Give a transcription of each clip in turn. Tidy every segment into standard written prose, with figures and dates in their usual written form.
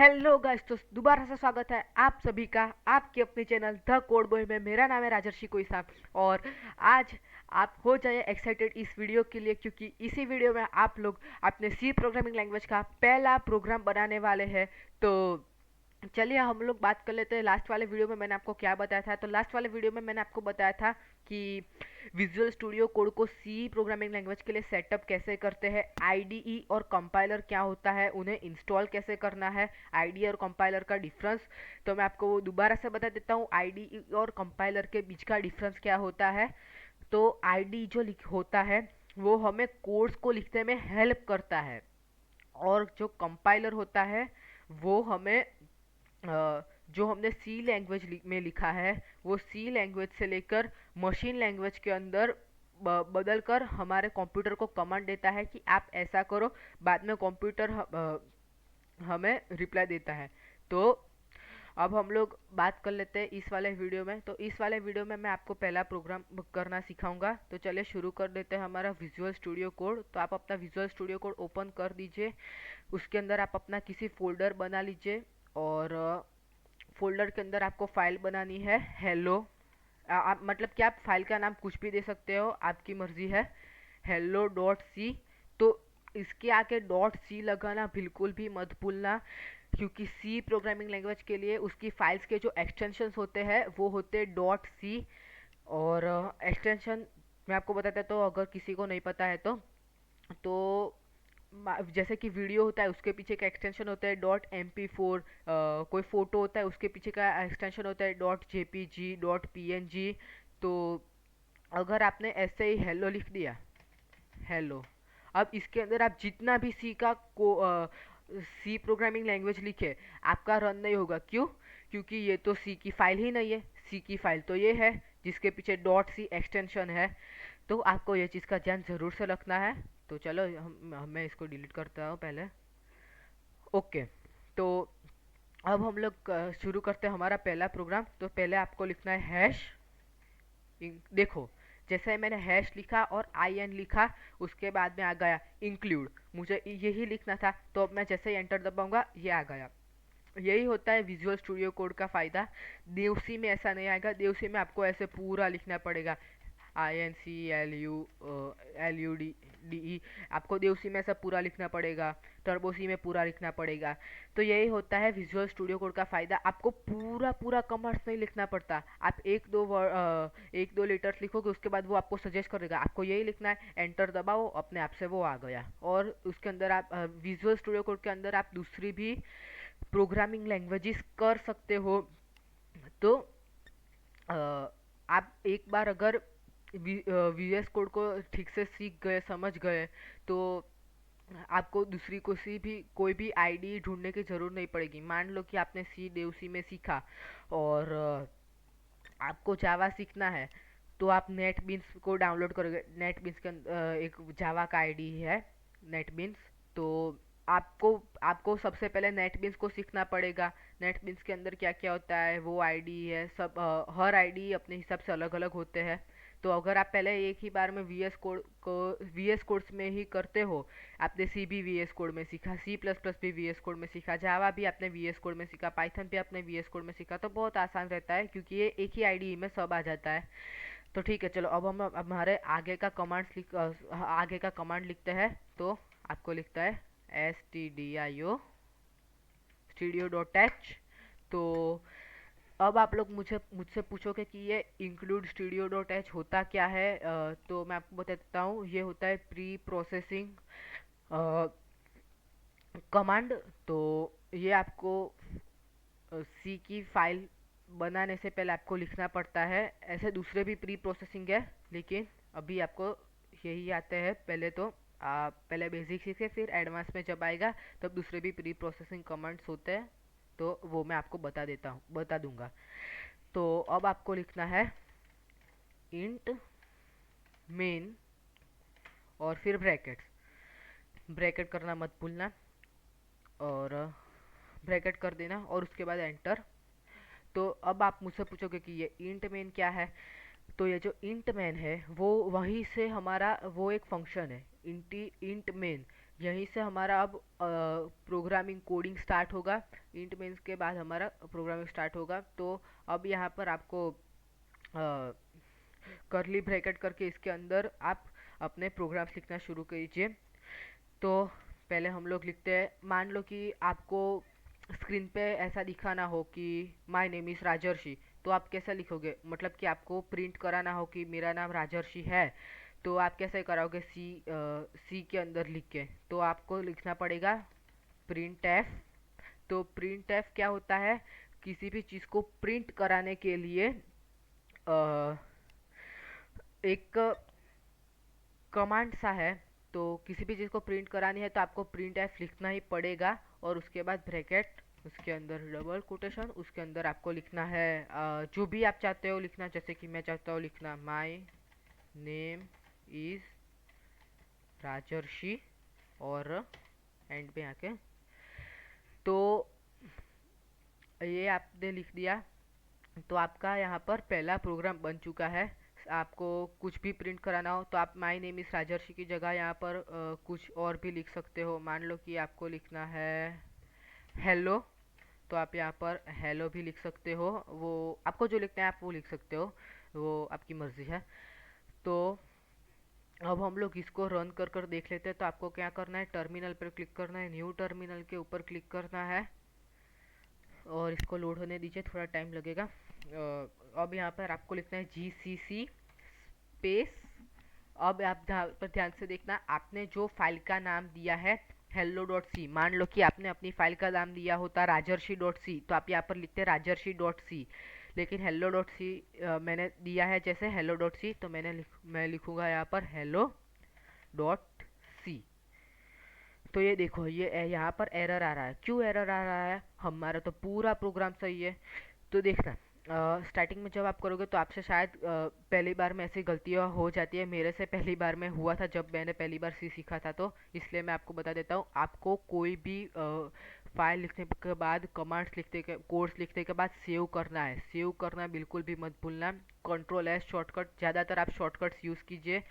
Hello guys, तो दोबारा से स्वागत है आप सभी का आपके अपने चैनल द कोड बॉय में। मेरा नाम है राजर्षि कोई साहब। और आज आप हो जाए एक्साइटेड इस वीडियो के लिए, क्योंकि इसी वीडियो में आप लोग अपने सी प्रोग्रामिंग लैंग्वेज का पहला प्रोग्राम बनाने वाले हैं। तो चलिए हम लोग बात कर लेते हैं। लास्ट वाले वीडियो में मैंने आपको क्या बताया था? तो लास्ट वाले वीडियो में मैंने आपको बताया था कि विजुअल स्टूडियो कोड को सी प्रोग्रामिंग लैंग्वेज के लिए सेटअप कैसे करते हैं, आईडीई और कंपाइलर क्या होता है, उन्हें इंस्टॉल कैसे करना है, आईडीई और कंपाइलर का डिफरेंस। तो मैं आपको वो दोबारा से बता देता हूँ, आईडीई और कंपाइलर के बीच का डिफरेंस क्या होता है। तो आईडीई जो होता है वो हमें कोड्स को लिखने में हेल्प करता है, और जो कंपाइलर होता है वो हमें जो हमने सी लैंग्वेज में लिखा है वो सी लैंग्वेज से लेकर मशीन लैंग्वेज के अंदर बदल कर हमारे कंप्यूटर को कमांड देता है कि आप ऐसा करो। बाद में कंप्यूटर हमें रिप्लाई देता है। तो अब हम लोग बात कर लेते हैं इस वाले वीडियो में। तो इस वाले वीडियो में मैं आपको पहला प्रोग्राम करना सिखाऊंगा। तो चलिए शुरू कर देते हैं हमारा विजुअल स्टूडियो कोड। तो आप अपना विजुअल स्टूडियो कोड ओपन कर दीजिए। उसके अंदर आप अपना किसी फोल्डर बना लीजिए, और फोल्डर के अंदर आपको फाइल बनानी है हेलो। आप मतलब कि आप फाइल का नाम कुछ भी दे सकते हो, आपकी मर्जी है। Hello dot C. तो इसके आगे डॉट सी लगाना बिल्कुल भी मत भूलना, क्योंकि सी प्रोग्रामिंग लैंग्वेज के लिए उसकी फाइल्स के जो एक्सटेंशंस होते हैं वो होते हैं डॉट सी। और एक्सटेंशन मैं आपको बताता तो अगर किसी को नहीं पता है तो जैसे कि वीडियो होता है उसके पीछे का एक्सटेंशन होता है डॉट एम पी फोर। कोई फोटो होता है उसके पीछे का एक्सटेंशन होता है dot J P G, dot P N G. तो अगर आपने ऐसे ही हेलो लिख दिया, हेलो, अब इसके अंदर आप जितना भी सी का को सी प्रोग्रामिंग लैंग्वेज लिखे आपका रन नहीं होगा। क्यों? क्योंकि ये तो सी की फाइल ही नहीं है। सी की फाइल तो ये है जिसके पीछे डॉट सी एक्सटेंशन है। तो आपको ये चीज़ का ध्यान ज़रूर से रखना है। तो चलो मैं इसको डिलीट करता हूँ पहले। ओके। तो अब हम लोग शुरू करते हैं हमारा पहला प्रोग्राम। तो पहले आपको लिखना है हैश। देखो, जैसे मैंने हैश लिखा और आई एन लिखा, उसके बाद में आ गया इंक्लूड। मुझे यही लिखना था, तो अब मैं जैसे ही एंटर दबाऊंगा ये आ गया। यही होता है विजुअल स्टूडियो कोड का फ़ायदा। देवसी में ऐसा नहीं आएगा। देवसी में आपको ऐसे पूरा लिखना पड़ेगा, INCLU डी ई। आपको देवसी में ऐसा पूरा लिखना पड़ेगा, टर्बोसी में पूरा लिखना पड़ेगा। तो यही होता है विजुअल स्टूडियो कोड का फ़ायदा। आपको पूरा पूरा कमांड्स नहीं लिखना पड़ता। आप एक दो लेटर्स लिखोगे, उसके बाद वो आपको सजेस्ट करेगा आपको यही लिखना है, एंटर दबाओ, अपने आप से वो आ गया। और उसके अंदर आप विजुअल स्टूडियो कोड के अंदर आप दूसरी भी प्रोग्रामिंग लैंग्वेजेस कर सकते हो। तो अ, आप एक बार अगर वीएस कोड को ठीक से सीख गए, समझ गए, तो आपको दूसरी कोई भी आईडी ढूंढने की जरूरत नहीं पड़ेगी। मान लो कि आपने सी देवसी में सीखा और आपको जावा सीखना है, तो आप नेट बीन्स को डाउनलोड करोगे। नेट बीन्स के एक जावा का आईडी है नेट बीन्स। तो आपको आपको सबसे पहले नेट बीन्स को सीखना पड़ेगा। नेट बीन्स के अंदर क्या क्या होता है वो आईडी है सब। हर आईडी अपने हिसाब से अलग अलग होते हैं। तो अगर आप पहले एक ही बार में वीएस कोड्स में ही करते हो, आपने सी भी वीएस कोड में सीखा, सी प्लस प्लस भी वीएस कोड में सीखा, जावा भी आपने वीएस कोड में सीखा, पाइथन भी आपने वीएस कोड में सीखा, तो बहुत आसान रहता है क्योंकि ये एक ही आईडी में सब आ जाता है। तो ठीक है, चलो अब हमारे आगे का कमांड लिखते हैं। तो आपको लिखता है stdio.h। तो अब आप लोग मुझसे पूछोगे कि ये इंक्लूड स्टूडियो डॉट एच होता क्या है। तो मैं आपको बता देता हूँ, ये होता है प्री प्रोसेसिंग कमांड। तो ये आपको सी की फाइल बनाने से पहले आपको लिखना पड़ता है। ऐसे दूसरे भी प्री प्रोसेसिंग है, लेकिन अभी आपको यही आते हैं। पहले तो पहले बेसिक सीखे, फिर एडवांस में जब आएगा तब दूसरे भी प्री प्रोसेसिंग कमांड्स होते हैं, तो वो मैं आपको बता दूंगा। तो अब आपको लिखना है इंट मेन और फिर ब्रैकेट करना मत भूलना, और ब्रैकेट कर देना और उसके बाद एंटर। तो अब आप मुझसे पूछोगे कि ये इंट मेन क्या है। तो ये जो इंट मेन है वो वहीं से हमारा वो एक फंक्शन है इंट मेन, यहीं से हमारा अब प्रोग्रामिंग कोडिंग स्टार्ट होगा। इंट मीन्स के बाद हमारा प्रोग्रामिंग स्टार्ट होगा। तो अब यहाँ पर आपको करली ब्रैकेट करके इसके अंदर आप अपने प्रोग्राम्स लिखना शुरू कीजिए। तो पहले हम लोग लिखते हैं, मान लो कि आपको स्क्रीन पे ऐसा दिखाना हो कि माय नेम इज़ राजर्षि, तो आप कैसा लिखोगे? मतलब कि आपको प्रिंट कराना हो कि मेरा नाम राजर्षि है, तो आप कैसे कराओगे? सी के अंदर लिख के तो आपको लिखना पड़ेगा प्रिंट एफ। तो प्रिंट एफ क्या होता है? किसी भी चीज़ को प्रिंट कराने के लिए एक कमांड सा है। तो किसी भी चीज़ को प्रिंट करानी है तो आपको प्रिंट एफ लिखना ही पड़ेगा, और उसके बाद ब्रैकेट, उसके अंदर डबल कोटेशन, उसके अंदर आपको लिखना है जो भी आप चाहते हो लिखना। जैसे कि मैं चाहता हूँ लिखना माय नेम इज़ राजर्षि, और एंड पे आके तो ये आपने लिख दिया। तो आपका यहाँ पर पहला प्रोग्राम बन चुका है। आपको कुछ भी प्रिंट कराना हो तो आप माय नेम इस राजर्षि की जगह यहाँ पर कुछ और भी लिख सकते हो। मान लो कि आपको लिखना है हेलो, तो आप यहाँ पर हेलो भी लिख सकते हो। वो आपको जो लिखना है आप वो लिख सकते हो, वो आपकी मर्जी है। तो अब हम लोग इसको रन कर देख लेते हैं। तो आपको क्या करना है? टर्मिनल पर क्लिक करना है, न्यू टर्मिनल के ऊपर क्लिक करना है, और इसको लोड होने दीजिए, थोड़ा टाइम लगेगा। अब यहाँ पर आपको लिखना है GCC स्पेस। अब आप पर ध्यान से देखना, आपने जो फाइल का नाम दिया है hello.c, मान लो कि आपने अपनी फाइल का नाम दिया होता राजर्षि.c, तो आप यहाँ पर लिखते राजर्षि.c। लेकिन hello.c मैंने दिया है जैसे hello.c, तो मैं लिखूंगा यहाँ पर hello.c। तो ये देखो, ये यहाँ पर एरर आ रहा है। क्यों एरर आ रहा है? हमारा तो पूरा प्रोग्राम सही है। तो देखना, स्टार्टिंग में जब आप करोगे तो आपसे शायद पहली बार में ऐसी गलतियाँ हो जाती है। मेरे से पहली बार में हुआ था जब मैंने पहली बार सी सीखा था, तो इसलिए मैं आपको बता देता हूँ। आपको कोई भी फाइल लिखने के बाद, कमांड्स लिखने के, कोड्स लिखने के बाद सेव करना है। सेव करना बिल्कुल भी मत भूलना। कंट्रोल एस शॉर्टकट, ज़्यादातर आप शॉर्टकट्स यूज़ कीजिए,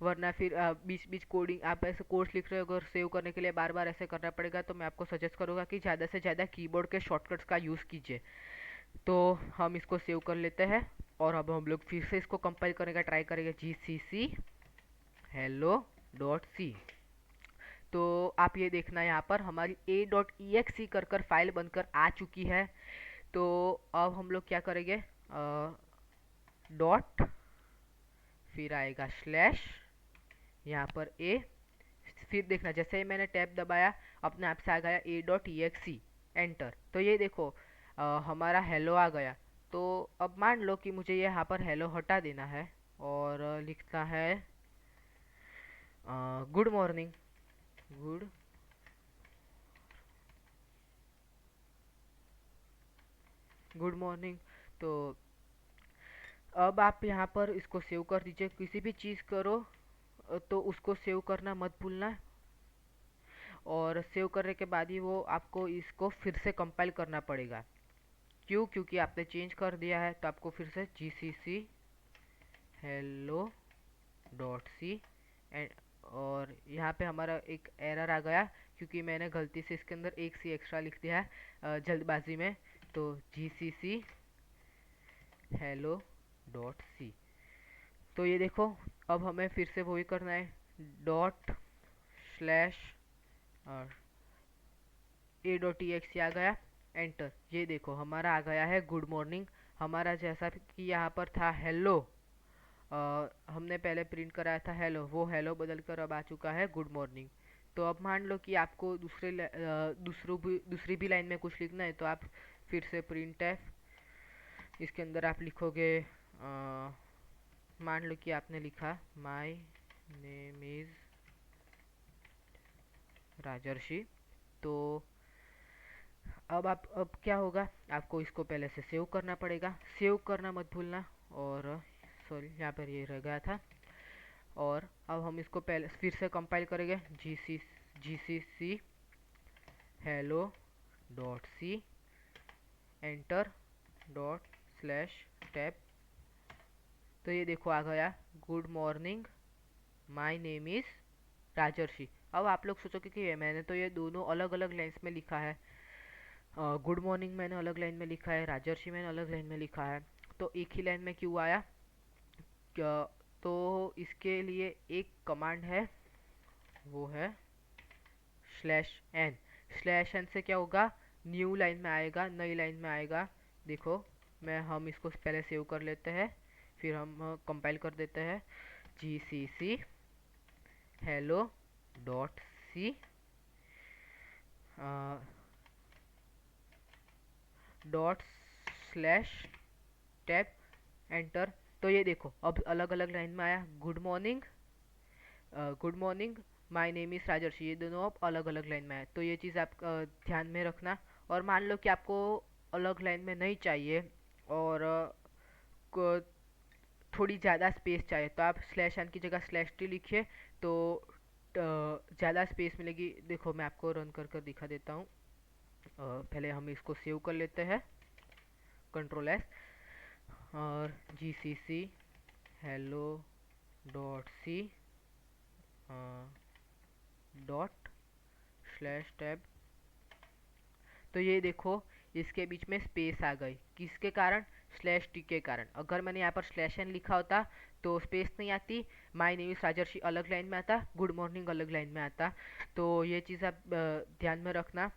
वरना फिर बीच बीच कोडिंग, आप ऐसे कोड्स लिख रहे हो, अगर सेव करने के लिए बार बार ऐसे करना पड़ेगा, तो मैं आपको सजेस्ट करूँगा कि ज़्यादा से ज़्यादा कीबोर्ड के शॉर्टकट्स का यूज़ कीजिए। तो हम इसको सेव कर लेते हैं, और अब हम लोग फिर से इसको कंपाइल करने का ट्राई करेंगे, GCC hello.c। तो आप ये देखना, यहाँ पर हमारी a.exe कर फाइल बनकर आ चुकी है। तो अब हम लोग क्या करेंगे, डॉट, फिर आएगा स्लैश, यहाँ पर a, फिर देखना जैसे ही मैंने टैब दबाया अपने आप से आ गया a.exe, एंटर। तो ये देखो हमारा हेलो आ गया। तो अब मान लो कि मुझे यहाँ पर हेलो हटा देना है, और लिखना है good morning. Good good morning. तो अब आप यहाँ पर इसको सेव कर दीजिए। किसी भी चीज़ करो तो उसको सेव करना मत भूलना, और सेव करने के बाद ही वो आपको इसको फिर से कंपाइल करना पड़ेगा। क्यों? क्योंकि आपने चेंज कर दिया है, तो आपको फिर से GCC hello.c, एंड, और यहाँ पे हमारा एक एरर आ गया क्योंकि मैंने गलती से इसके अंदर एक सी एक्स्ट्रा लिख दिया है जल्दबाजी में। तो GCC hello.c। तो ये देखो, अब हमें फिर से वही करना है, डॉट स्लैश a.exe आ गया, एंटर। ये देखो हमारा आ गया है गुड मॉर्निंग। हमारा जैसा कि यहाँ पर था हेलो, हमने पहले प्रिंट कराया था हेलो, वो हेलो बदल कर अब आ चुका है गुड मॉर्निंग। तो अब मान लो कि आपको दूसरी भी लाइन में कुछ लिखना है, तो आप फिर से प्रिंट है, इसके अंदर आप लिखोगे मान लो कि आपने लिखा माय नेम इज़ राजर्षि। तो अब क्या होगा, आपको इसको पहले से सेव करना पड़ेगा। सेव करना मत भूलना, और सॉरी यहाँ पर ये रह गया था। और अब हम इसको पहले फिर से कंपाइल करेंगे, GCC hello.c, enter, dot slash tab. तो ये देखो आ गया good morning, my name is Rajarshi. अब आप लोग सोचोगे कि मैंने तो ये दोनों अलग अलग लाइन्स में लिखा है, गुड मॉर्निंग मैंने अलग लाइन में लिखा है, राजर्षि मैंने अलग लाइन में लिखा है, तो एक ही लाइन में क्यों आया? क्या? तो इसके लिए एक कमांड है, वो है /n। /n से क्या होगा? न्यू लाइन में आएगा, नई लाइन में आएगा। देखो, हम इसको पहले सेव कर लेते हैं, फिर हम कंपाइल कर देते हैं। gcc hello .c ./tab enter. तो ये देखो अब अलग अलग लाइन में आया, good morning, good morning, my name is Rajarshi, ये दोनों अब अलग अलग लाइन में आए। तो ये चीज़ आप ध्यान में रखना। और मान लो कि आपको अलग लाइन में नहीं चाहिए और थोड़ी ज़्यादा स्पेस चाहिए, तो आप /n की जगह /t लिखिए, तो ज़्यादा स्पेस मिलेगी। देखो मैं आपको रन कर कर दिखा देता हूँ। पहले हम इसको सेव कर लेते हैं, Ctrl+S, और gcc hello .c ./टैब। तो ये देखो इसके बीच में स्पेस आ गई, किसके कारण? /t के कारण। अगर मैंने यहाँ पर /n लिखा होता तो स्पेस नहीं आती, माय नेम इज राजर्षि अलग लाइन में आता, गुड मॉर्निंग अलग लाइन में आता। तो ये चीज़ आप ध्यान में रखना।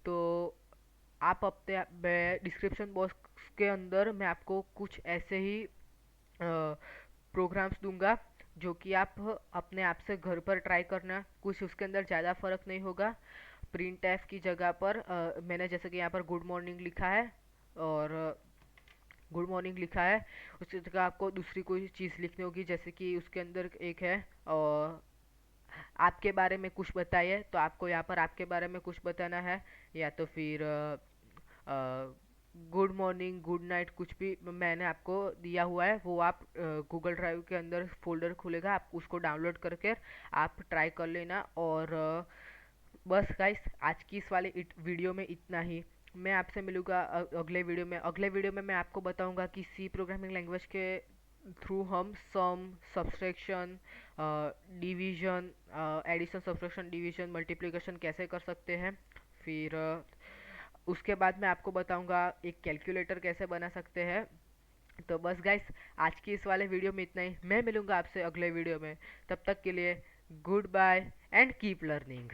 तो आप अपने डिस्क्रिप्शन बॉक्स के अंदर मैं आपको कुछ ऐसे ही प्रोग्राम्स दूंगा जो कि आप अपने आप से घर पर ट्राई करना, कुछ उसके अंदर ज़्यादा फर्क नहीं होगा। प्रिंट एफ की जगह पर मैंने जैसे कि यहाँ पर गुड मॉर्निंग लिखा है और गुड मॉर्निंग लिखा है, उसकी जगह आपको दूसरी कोई चीज़ लिखनी होगी, जैसे कि उसके अंदर एक है और आपके बारे में कुछ बताइए, तो आपको यहाँ पर आपके बारे में कुछ बताना है, या तो फिर गुड मॉर्निंग, गुड नाइट, कुछ भी मैंने आपको दिया हुआ है, वो आप गूगल ड्राइव के अंदर फोल्डर खुलेगा, आप उसको डाउनलोड करके आप ट्राई कर लेना। और बस गाइस, आज की इस वाले वीडियो में इतना ही। मैं आपसे मिलूंगा अगले वीडियो में। अगले वीडियो में मैं आपको बताऊंगा कि सी प्रोग्रामिंग लैंग्वेज के थ्रू हम sum, subtraction, division, addition, subtraction, division, multiplication कैसे कर सकते हैं। फिर उसके बाद मैं आपको बताऊंगा एक कैलकुलेटर कैसे बना सकते हैं। तो बस गाइस, आज की इस वाले वीडियो में इतना ही। मैं मिलूंगा आपसे अगले वीडियो में, तब तक के लिए good bye and keep learning.